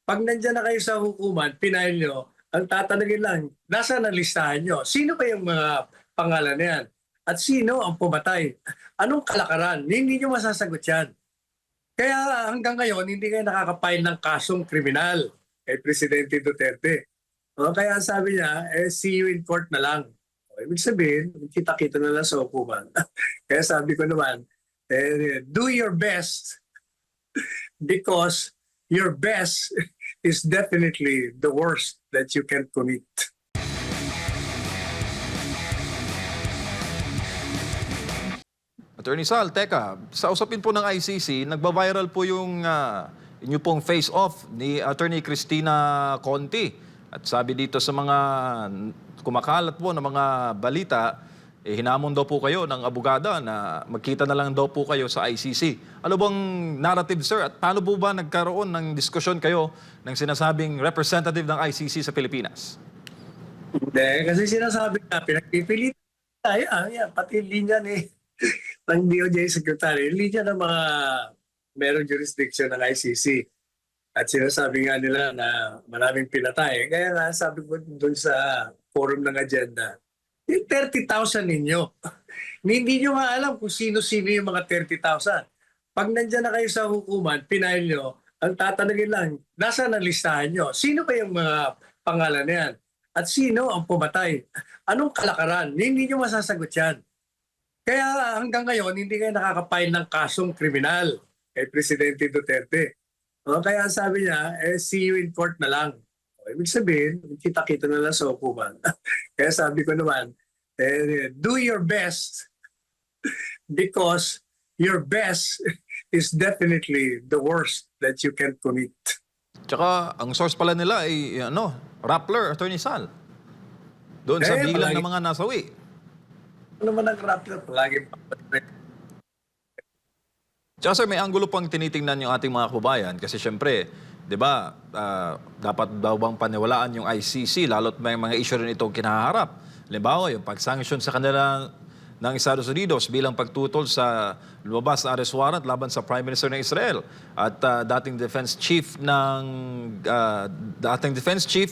Pag nandiyan na kayo sa hukuman, pinail nyo, ang tatanungin lang, nasa na listahan nyo? Sino ba yung mga pangalan na yan? At sino ang pumatay? Anong kalakaran? Hindi nyo masasagot yan. Kaya hanggang ngayon, hindi kayo nakakapile ng kasong kriminal kay Presidente Duterte. Kaya sabi niya, see you in court na lang. Ibig sabihin, kita-kita na lang sa hukuman. Kaya sabi ko naman, do your best because your best is definitely the worst that you can commit. Attorney Sal, teka, sa usapin po ng ICC, nagba-viral po yung inyo pong face-off ni Attorney Cristina Conti. At sabi dito sa mga kumakalat po ng mga balita, hinamon daw po kayo ng abogada na magkita na lang daw po kayo sa ICC. Ano bang narrative, sir? At paano po ba nagkaroon ng diskusyon kayo ng sinasabing representative ng ICC sa Pilipinas? Hindi, kasi sinasabi na, pinagpipilitan tayo. Pati linya ng DOJ Secretary, linya ng mga merong jurisdiction ng ICC. At sinasabi nga nila na maraming pinatay. Kaya nga sabi ko dun sa forum ng agenda, yung 30,000 ninyo. Hindi nyo nga alam kung sino-sino yung mga 30,000. Pag nandyan na kayo sa hukuman, pinail nyo, ang tatanungin lang, nasa na listahan nyo? Sino ba yung mga pangalan na yan? At sino ang pumatay? Anong kalakaran? Hindi nyo masasagot yan. Kaya hanggang ngayon, hindi kayo nakakapile ng kasong kriminal kay Presidente Duterte. Kaya sabi niya, see you in court na lang. Ibig sabihin, kita-kita na lang sa hukuman. Kaya sabi ko naman, do your best because your best is definitely the worst that you can commit. Tsaka, ang source pala nila ay, Rappler, Attorney Sal. Doon sa bilang ng mga nasawi. Ano naman ang Rappler? Palagi Tsaka sir, may anggulo pang tinitingnan yung ating mga kababayan kasi syempre, di ba, dapat daw bang paniwalaan yung ICC lalo't may mga issue rin itong kinaharap. Halimbawa, yung pag-sanction sa kanila ng Estados Unidos bilang pagtutol sa lumabas na arrest warrant laban sa Prime Minister ng Israel at dating defense chief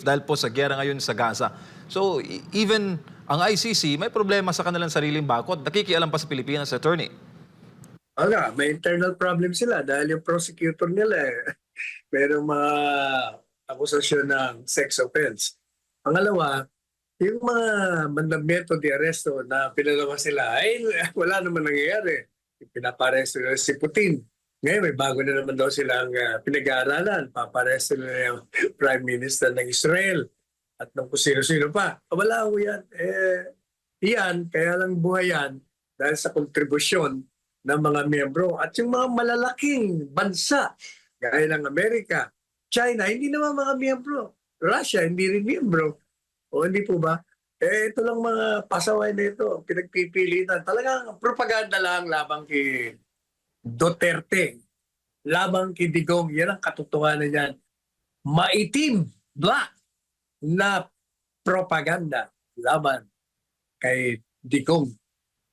dahil po sa giyera ngayon sa Gaza. So, even ang ICC may problema sa kanilang sariling bakod. Nakikialam pa sa Pilipinas, attorney. may internal problem sila dahil yung prosecutor nila merong mga akusasyon ng sex offense. Pangalawa, yung mga mandamiento de arresto na pinalawa sila ay wala naman nangyayari. Pinaparesto nila si Putin. Ngayon may bago na naman daw silang pinag-aaralan. Paparesto nila yung Prime Minister ng Israel at ng kung sino-sino pa. Wala ko yan. Iyan, kaya lang buhay yan dahil sa kontribusyon ng mga miyembro at yung mga malalaking bansa gaya ng Amerika, China, hindi naman mga miyembro. Russia, hindi rin miyembro. O hindi po ba? Ito lang mga pasaway na ito, pinagpipilitan. Talagang propaganda lang labang kay Duterte, labang kay Digong. Yan ang katotohanan niyan. Maitim, black, na propaganda laban kay Digong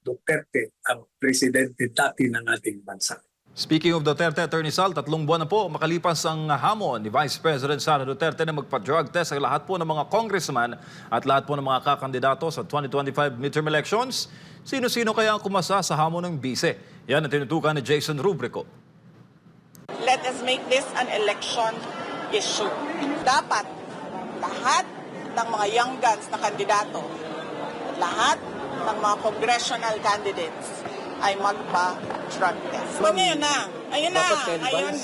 Duterte, ang presidente dati ng ating bansa. Speaking of Duterte, Attorney Sal, 3 buwan na po makalipas ang hamon ni Vice President Sara Duterte na magpa-drug test sa lahat po ng mga congressman at lahat po ng mga kakandidato sa 2025 midterm elections. Sino-sino kaya ang kumasa sa hamon ng bise? Yan ang tinutukan ni Jason Rubrico. Let us make this an election issue. Dapat lahat ng mga young guns na kandidato, lahat ng mga congressional candidates ay magpa-drug test. Ngayon na, ayun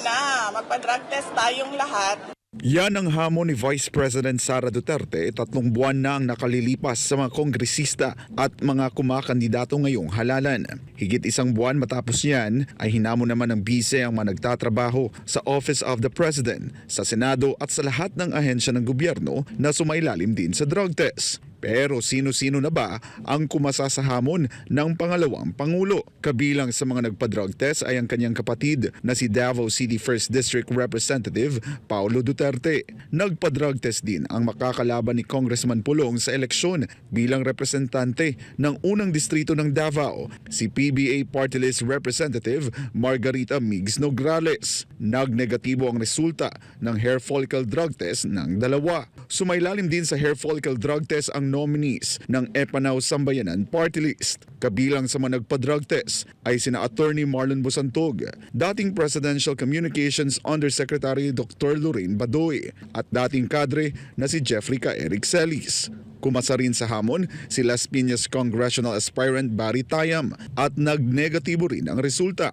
na, magpa-drug test tayong lahat. Yan ang hamon ni Vice President Sara Duterte, 3 buwan na ang nakalilipas sa mga kongresista at mga kumakandidato ngayong halalan. Higit 1 buwan matapos yan ay hinamon naman ng bise ang mga nagtatrabaho sa Office of the President, sa Senado at sa lahat ng ahensya ng gobyerno na sumailalim din sa drug test. Pero sino-sino na ba ang kumasa sa hamon ng pangalawang Pangulo? Kabilang sa mga nagpa-drug test ay ang kanyang kapatid na si Davao City 1st District Representative Paulo Duterte. Duterte. Nagpa-drug test din ang makakalaban ni Congressman Pulong sa eleksyon bilang representante ng unang distrito ng Davao, si PBA Party List Representative Margarita Migs Nograles. Nagnegatibo ang resulta ng hair follicle drug test ng dalawa. Sumailalim din sa hair follicle drug test ang nominees ng Epanao Sambayanan Party List. Kabilang sa mga nagpa-drug test ay sina Attorney Marlon Busantog, dating Presidential Communications Undersecretary Dr. Lorraine Badoy at dating kadre na si Jeffrey K. Eric Celis. Kumasa rin sa hamon si Las Piñas Congressional Aspirant Barry Tayam at nagnegatibo rin ang resulta.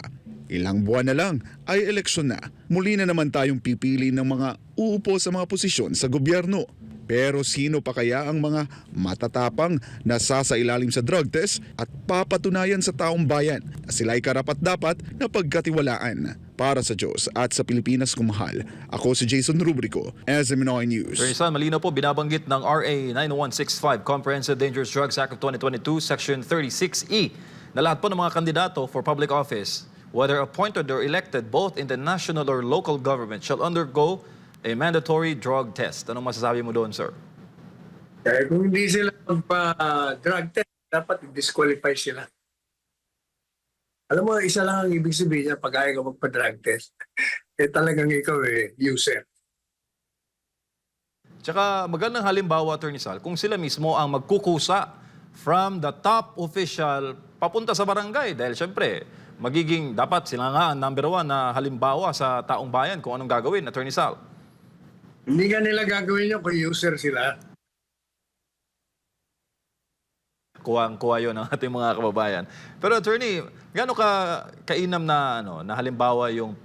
Ilang buwan na lang ay eleksyon na. Muli na naman tayong pipili ng mga uupo sa mga posisyon sa gobyerno. Pero sino pa kaya ang mga matatapang na sasailalim sa drug test at papatunayan sa taong bayan na sila ay karapat-dapat na pagkatiwalaan? Para sa Diyos at sa Pilipinas kumahal, ako si Jason Rubrico, SMNI News. Attorney Sal, malinaw po binabanggit ng RA 9165 Comprehensive Dangerous Drugs Act of 2022 Section 36E na lahat po ng mga kandidato for public office, whether appointed or elected both in the national or local government, shall undergo a mandatory drug test. Anong masasabi mo doon, sir? Kaya kung hindi sila magpa-drug test, dapat disqualify sila. Alam mo, isa lang ang ibig sabihin niya pag ayaw ka magpa-drug test. Talagang ikaw user. Tsaka magandang halimbawa, Attorney Sal, kung sila mismo ang magkukusa from the top official papunta sa barangay. Dahil syempre, magiging dapat sila nga ang number one na halimbawa sa taong bayan kung anong gagawin, Attorney Sal. Hindi ka nila gagawin yun kung user sila. Kuha yun ang ating mga kababayan. Pero Attorney, gaano kainam na, na halimbawa yung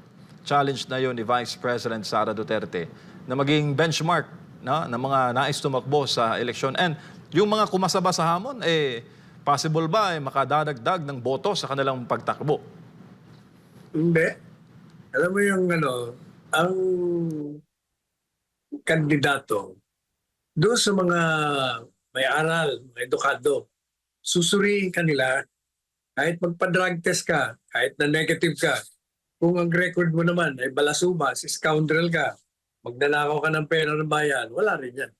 challenge na yun ni Vice President Sara Duterte na maging benchmark ng mga nais tumakbo sa eleksyon? And yung mga kumasaba sa hamon, possible ba makadadagdag ng boto sa kanilang pagtakbo? Hindi. Alam mo yung ang kandidato doon sa mga may aral, mga edukado, susuriin ka nila kahit magpa-drug test ka, kahit na negative ka. Kung ang record mo naman ay balasubas, scoundrel ka, magnanakaw ka ng pera ng bayan, wala rin yan.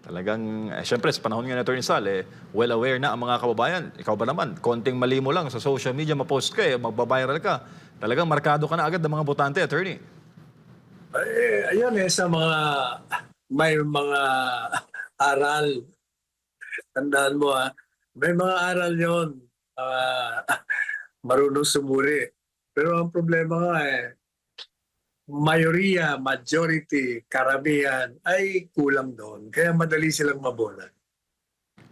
Talagang, syempre sa panahon nga ni Attorney Sal, well aware na ang mga kababayan. Ikaw ba naman, konting mali mo lang sa social media, mapost ka, magbabiral ka. Talagang markado ka na agad ng mga botante, Attorney. Ayun sa mga may mga aral. Tandaan mo may mga aral yon, marunong sumuri. Pero ang problema nga majority, karamihan ay kulang doon. Kaya madali silang mabola.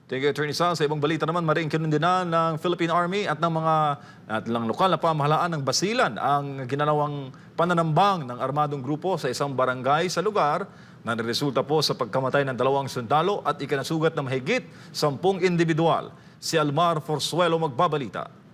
Thank you, Attorney Sal. Sa ibang balita naman, maring kinundinan ng Philippine Army at ng lokal na pamahalaan ng Basilan ang ginanawang pananambang ng armadong grupo sa isang barangay sa lugar na niresulta po sa pagkamatay ng 2 sundalo at ikinasugat ng mahigit 10 individual. Si Almar Forzuelo magbabalita.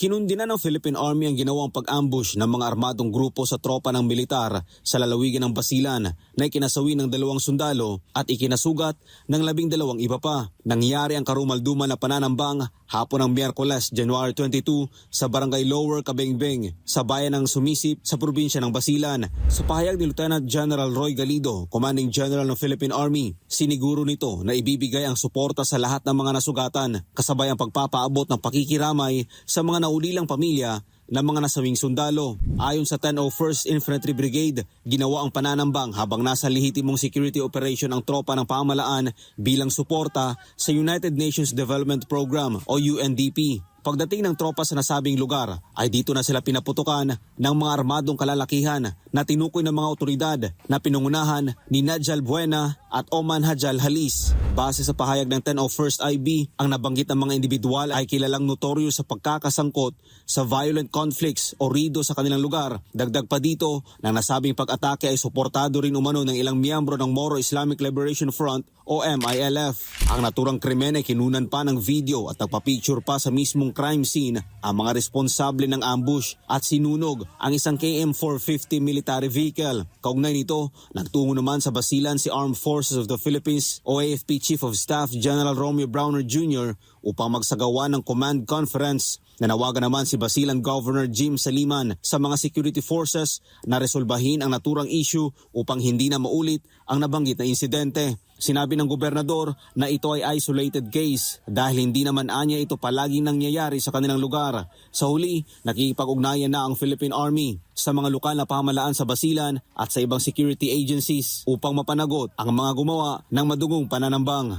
Kinundina ng Philippine Army ang ginawang pag-ambush ng mga armadong grupo sa tropa ng militar sa lalawigan ng Basilan na ikinasawi ng 2 sundalo at ikinasugat ng 12 iba pa. Nangyari ang karumalduman na pananambang hapon ng Miyerkules, January 22 sa Barangay Lower Cabengbeng sa bayan ng Sumisip sa probinsya ng Basilan. Sa pahayag ni Lieutenant General Roy Galido, Commanding General ng Philippine Army, siniguro nito na ibibigay ang suporta sa lahat ng mga nasugatan kasabay ang pagpapaabot ng pakikiramay sa mga naulilang pamilya ng mga nasawing sundalo. Ayon sa 1001st Infantry Brigade, ginawa ang pananambang habang nasa lehitimong security operation ang tropa ng pamahalaan bilang suporta sa United Nations Development Program o UNDP. Pagdating ng tropa sa nasabing lugar ay dito na sila pinaputukan ng mga armadong kalalakihan na tinukoy ng mga otoridad na pinungunahan ni Najal Buena at Oman Hajal Halis. Base sa pahayag ng 1001st IB, ang nabanggit ng mga individual ay kilalang notoryo sa pagkakasangkot sa violent conflicts o rido sa kanilang lugar. Dagdag pa dito na nasabing pag-atake ay suportado rin umano ng ilang miyembro ng Moro Islamic Liberation Front o MILF. Ang naturang krimen ay kinunan pa ng video at nagpa-picture pa sa mismong crime scene ang mga responsable ng ambush at sinunog ang isang KM-450 military vehicle. Kaugnay nito, nagtungo naman sa Basilan si Armed Forces of the Philippines o AFP Chief of Staff General Romeo Browner Jr. upang magsagawa ng command conference. Nanawagan naman si Basilan Governor Jim Saliman sa mga security forces na resolbahin ang naturang issue upang hindi na maulit ang nabanggit na insidente. Sinabi ng gobernador na ito ay isolated case dahil hindi naman anya ito palaging nangyayari sa kanilang lugar. Sa huli, nakikipag-ugnayan na ang Philippine Army sa mga lokal na pamahalaan sa Basilan at sa ibang security agencies upang mapanagot ang mga gumawa ng madugong pananambang.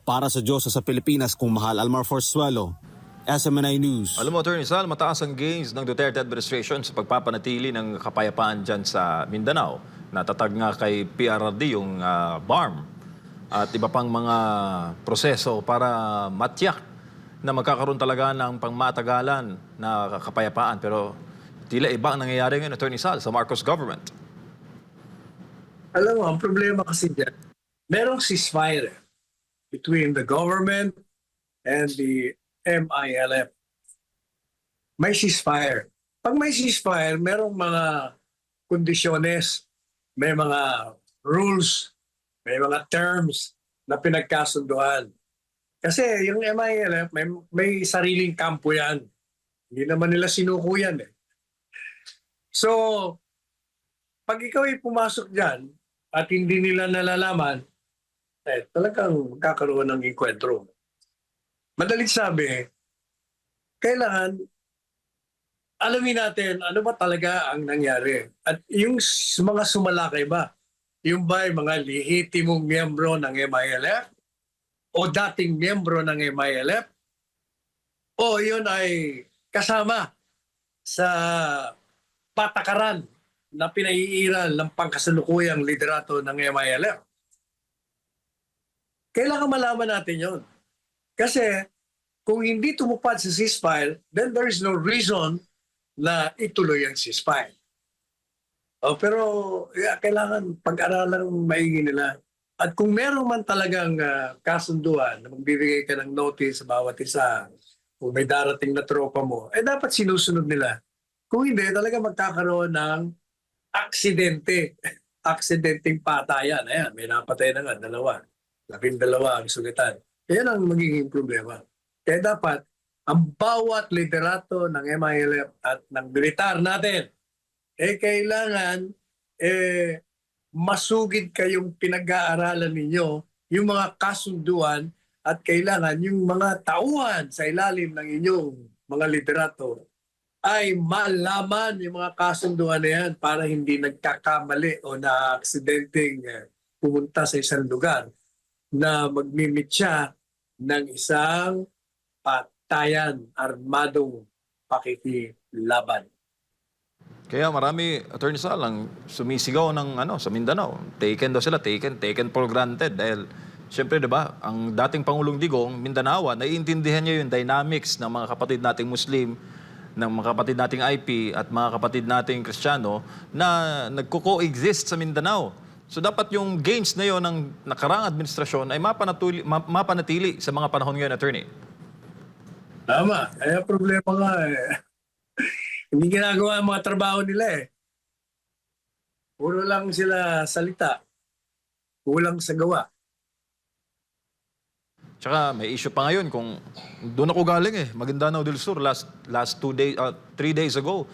Para sa Diyos sa Pilipinas, kung Mahal Almar Forzuelo, SMNI News. Alam mo, Attorney Sal, mataas ang gains ng Duterte administration sa pagpapanatili ng kapayapaan dyan sa Mindanao. Natatag nga kay PRRD yung BARM at iba pang mga proseso para matiyak na magkakaroon talaga ng pangmatagalan na kapayapaan. Pero tila iba ang nangyayari ngayon, Attorney Sal, sa Marcos government. Alam mo, ang problema kasi dyan, merong ceasefire between the government and the MILF. May ceasefire. Pag may ceasefire, merong mga kondisyones, may mga rules, may mga terms na pinagkasunduan. Kasi yung MILF, may sariling kampo yan. Hindi naman nila sinuko yan eh. So, pag ikaw ay pumasok dyan at hindi nila nalalaman, talagang kakaroon ng enkwentro. Madaling sabi, kailangan alamin natin ano ba talaga ang nangyari. At yung mga sumalakay ba, yung ba ay mga lehitimong miyembro ng MILF o dating miyembro ng MILF o yun ay kasama sa patakaran na pinaiiral ng pangkasalukuyang liderato ng MILF. Kailangan malaman natin yon. Kasi kung hindi tumupad sa ceasefire, then there is no reason na ituloy ang ceasefire. Pero kailangan pag-aralan maigi nila. At kung meron man talagang kasunduan na magbibigay ka ng notice sa bawat isa, kung may darating na tropa mo, dapat sinusunod nila. Kung hindi, talaga magkakaroon ng aksidente. Aksidenteng patayan. Ayan, may napatay na nga, 2. 12 ang sulitan. Yan ang magiging problema. Kaya dapat, ang bawat liderato ng MILF at ng militar natin, kailangan masugid kayong pinag-aaralan ninyo yung mga kasunduan at kailangan yung mga tauhan sa ilalim ng inyong mga liderato ay malaman yung mga kasunduan na yan para hindi nagkakamali o na-aksidenteng pumunta sa isang lugar na magmimit siya ng isang patayan, armadong pakikilaban. Kaya marami, Attorney Sal, ang sumisigaw ng sa Mindanao. Taken daw sila, taken for granted. Dahil, siyempre, di ba, ang dating Pangulong Digong, Mindanao, naiintindihan niya yung dynamics ng mga kapatid nating Muslim, ng mga kapatid nating IP at mga kapatid nating Kristiyano na nagko-coexist sa Mindanao. So dapat yung gains na yon ng nakaraang administrasyon ay mapanatili sa mga panahon ngayon, Attorney. Tama. Kaya problema nga hindi ginagawa ang mga trabaho nila eh. Puro lang sila salita. Kulang sa gawa. Tsaka may issue pa ngayon kung doon ako galing Maguindanao del Sur last 3 days ago.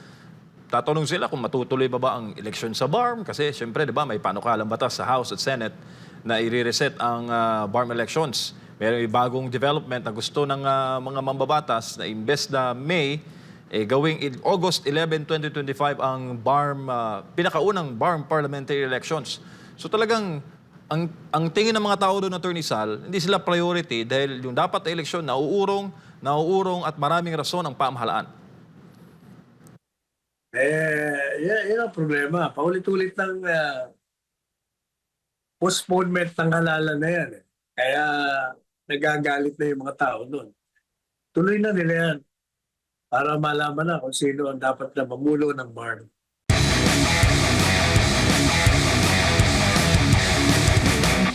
Tatanong sila kung matutuloy ba ang eleksyon sa BARM kasi siyempre 'di ba may panukalang batas sa House at Senate na i-reset ang BARM elections. May bagong development na gusto ng mga mambabatas na imbes na May gawing August 11, 2025 ang BARM pinakaunang BARM parliamentary elections. So talagang ang tingin ng mga tao doon, Attorney Sal, hindi sila priority dahil yung dapat na eleksyon nauurong at maraming rason ang pamahalaan. Yan ang problema. Paulit-ulit ng postponement ng halalan na yan. Kaya nagagalit na yung mga tao doon. Tuloy na nila yan para malaman na kung sino ang dapat na mamulo ng BARM.